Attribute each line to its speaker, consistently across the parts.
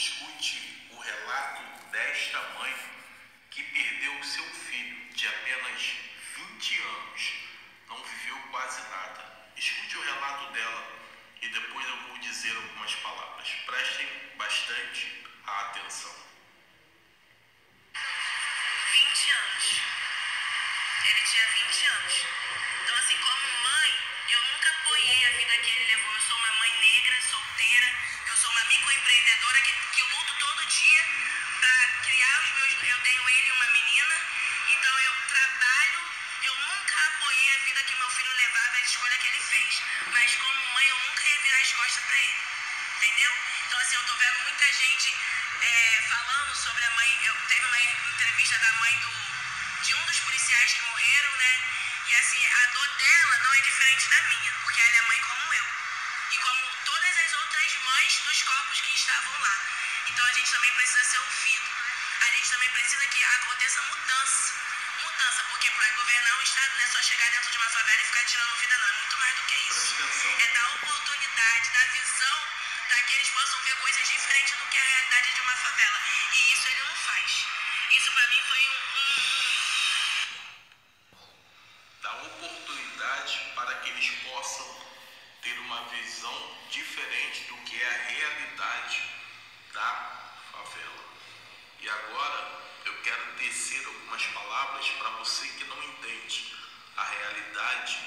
Speaker 1: escute o relato desta mãe que perdeu o seu filho de apenas 20 anos, não viveu quase nada. Escute o relato dela e depois eu vou dizer algumas palavras. Prestem bastante atenção.
Speaker 2: 20 anos. Ele tinha 20 anos. Então, assim, como mãe, eu nunca apoiei a vida que ele levou. Eu sou uma mãe negra, solteira. Eu sou uma microempreendedora que luto todo dia para criar os meus... Eu tenho ele e uma menina. Então, eu trabalho. Eu nunca apoiei a vida que meu filho levava, a escolha que ele fez. Mas, como mãe, eu nunca ia virar as costas para ele. Entendeu? Então, assim, eu tô vendo muita gente falando sobre a mãe. Teve uma entrevista da mãe de um dos policiais que morreram, né? E assim, a dor dela não é diferente da minha, porque ela é mãe como eu. E como todas as outras mães dos corpos que estavam lá. Então a gente também precisa ser ouvido. A gente também precisa que aconteça mudança. Mudança, porque para governar o Estado não é só chegar dentro de uma favela e ficar tirando vida, não. É muito mais do que isso. É dar oportunidade, dar visão para que eles possam ver coisas diferentes do que a realidade de uma favela. E isso ele não faz. Isso para mim foi
Speaker 1: Dá oportunidade para que eles possam ter uma visão diferente do que é a realidade da favela. E agora eu quero tecer algumas palavras para você que não entende a realidade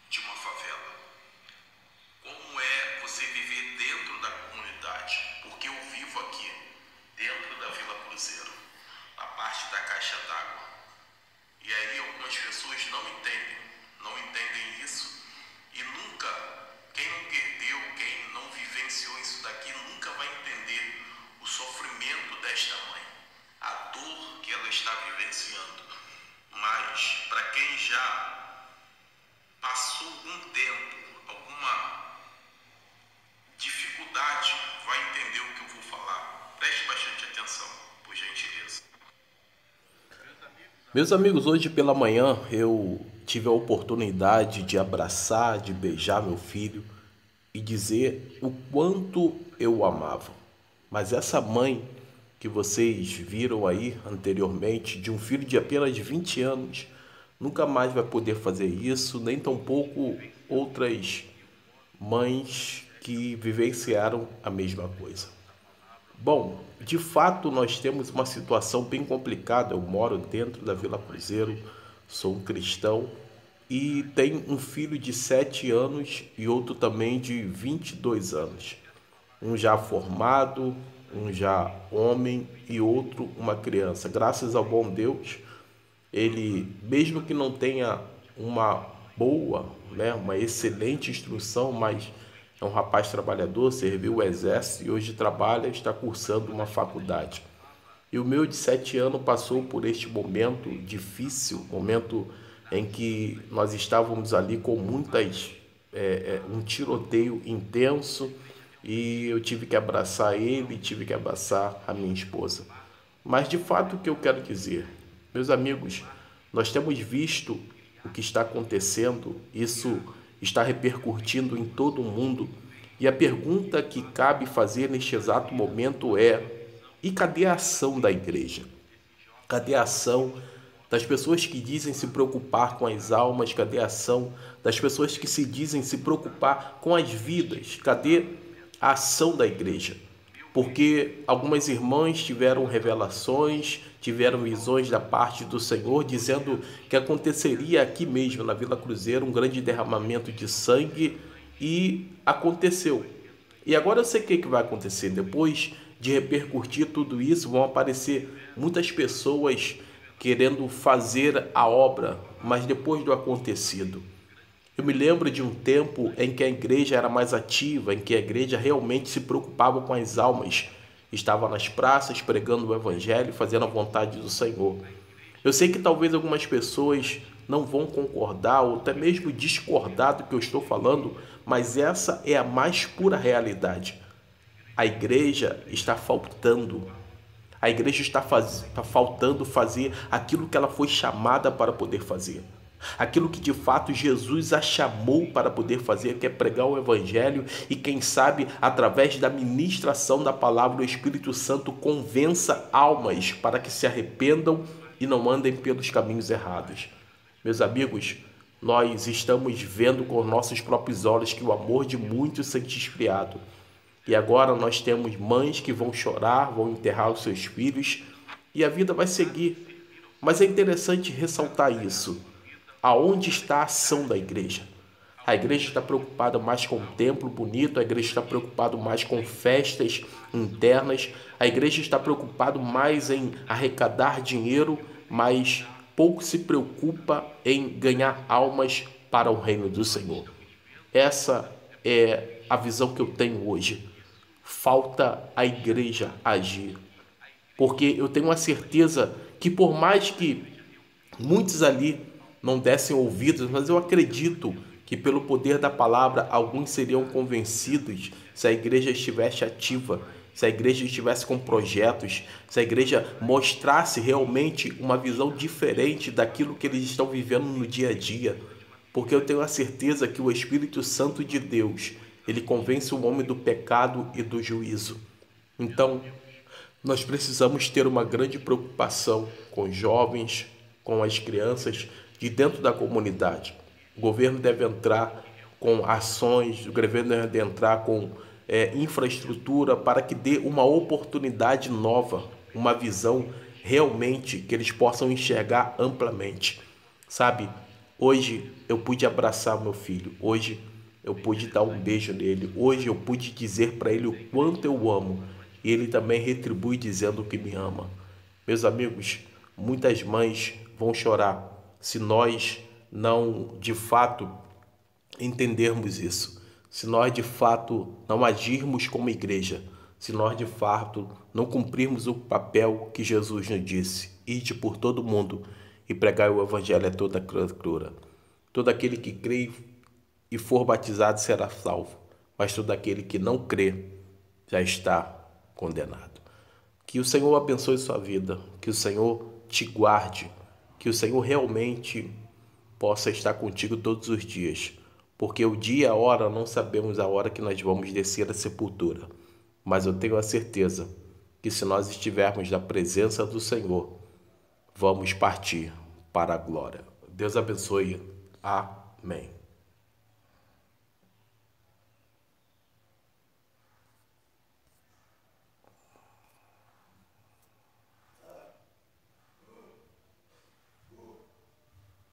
Speaker 1: de uma favela. Como é você viver dentro da comunidade? Porque eu vivo aqui, dentro da Vila Cruzeiro, na parte da caixa d'água. E aí algumas pessoas não entendem isso e nunca, quem não perdeu, quem não vivenciou isso daqui, nunca vai entender o sofrimento desta mãe, a dor que ela está vivenciando. Mas para quem já passou algum tempo, alguma dificuldade, vai entender o que eu vou falar. Preste bastante atenção, por gentileza.
Speaker 3: Meus amigos, hoje pela manhã eu tive a oportunidade de abraçar, de beijar meu filho e dizer o quanto eu o amava. Mas essa mãe que vocês viram aí anteriormente, de um filho de apenas 20 anos, nunca mais vai poder fazer isso, nem tampouco outras mães que vivenciaram a mesma coisa. Bom, de fato nós temos uma situação bem complicada. Eu moro dentro da Vila Cruzeiro, sou um cristão e tenho um filho de 7 anos e outro também de 22 anos. Um já formado, um já homem e outro uma criança. Graças ao bom Deus, ele, mesmo que não tenha uma boa, uma excelente instrução, mas é um rapaz trabalhador, serviu o exército e hoje trabalha, está cursando uma faculdade. E o meu de 7 anos passou por este momento difícil, momento em que nós estávamos ali com um tiroteio intenso e eu tive que abraçar ele, tive que abraçar a minha esposa. Mas de fato o que eu quero dizer, meus amigos, nós temos visto o que está acontecendo, isso está repercutindo em todo o mundo. E a pergunta que cabe fazer neste exato momento é: e cadê a ação da igreja? Cadê a ação das pessoas que dizem se preocupar com as almas? Cadê a ação das pessoas que se dizem se preocupar com as vidas? Cadê a ação da igreja? Porque algumas irmãs tiveram revelações, tiveram visões da parte do Senhor, dizendo que aconteceria aqui mesmo na Vila Cruzeiro um grande derramamento de sangue, e aconteceu. E agora eu sei o que vai acontecer. Depois de repercutir tudo isso, vão aparecer muitas pessoas querendo fazer a obra, mas depois do acontecido. Eu me lembro de um tempo em que a igreja era mais ativa, em que a igreja realmente se preocupava com as almas. Estava nas praças pregando o evangelho, fazendo a vontade do Senhor. Eu sei que talvez algumas pessoas não vão concordar ou até mesmo discordar do que eu estou falando, mas essa é a mais pura realidade. A igreja está faltando. A igreja está faltando fazer aquilo que ela foi chamada para poder fazer. aquilo que de fato Jesus a chamou para poder fazer, que é pregar o Evangelho e quem sabe através da ministração da palavra o Espírito Santo convença almas para que se arrependam e não andem pelos caminhos errados. Meus amigos, nós estamos vendo com nossos próprios olhos que o amor de muitos se tem esfriado. E agora nós temos mães que vão chorar, vão enterrar os seus filhos e a vida vai seguir. Mas é interessante ressaltar isso. Aonde está a ação da igreja? A igreja está preocupada mais com o templo bonito, a igreja está preocupada mais com festas internas, a igreja está preocupada mais em arrecadar dinheiro, mas pouco se preocupa em ganhar almas para o reino do Senhor. Essa é a visão que eu tenho hoje. Falta a igreja agir. Porque eu tenho a certeza que por mais que muitos ali não dessem ouvidos, mas eu acredito que pelo poder da palavra alguns seriam convencidos se a igreja estivesse ativa, se a igreja estivesse com projetos, se a igreja mostrasse realmente uma visão diferente daquilo que eles estão vivendo no dia a dia. Porque eu tenho a certeza que o Espírito Santo de Deus, ele convence o homem do pecado e do juízo. Então, nós precisamos ter uma grande preocupação com os jovens, com as crianças de dentro da comunidade. O governo deve entrar com ações, o governo deve entrar com infraestrutura para que dê uma oportunidade nova, uma visão realmente que eles possam enxergar amplamente. Sabe, hoje eu pude abraçar meu filho, hoje eu pude dar um beijo nele, hoje eu pude dizer para ele o quanto eu o amo e ele também retribui dizendo que me ama. Meus amigos, muitas mães vão chorar se nós não de fato entendermos isso, se nós de fato não agirmos como igreja, se nós de fato não cumprirmos o papel que Jesus nos disse: ide por todo mundo e pregai o evangelho a toda criatura. Todo aquele que crê e for batizado será salvo, mas todo aquele que não crê já está condenado. Que o Senhor abençoe sua vida, que o Senhor te guarde, que o Senhor realmente possa estar contigo todos os dias, porque o dia e a hora, não sabemos a hora que nós vamos descer à sepultura, mas eu tenho a certeza que se nós estivermos na presença do Senhor, vamos partir para a glória. Deus abençoe. Amém.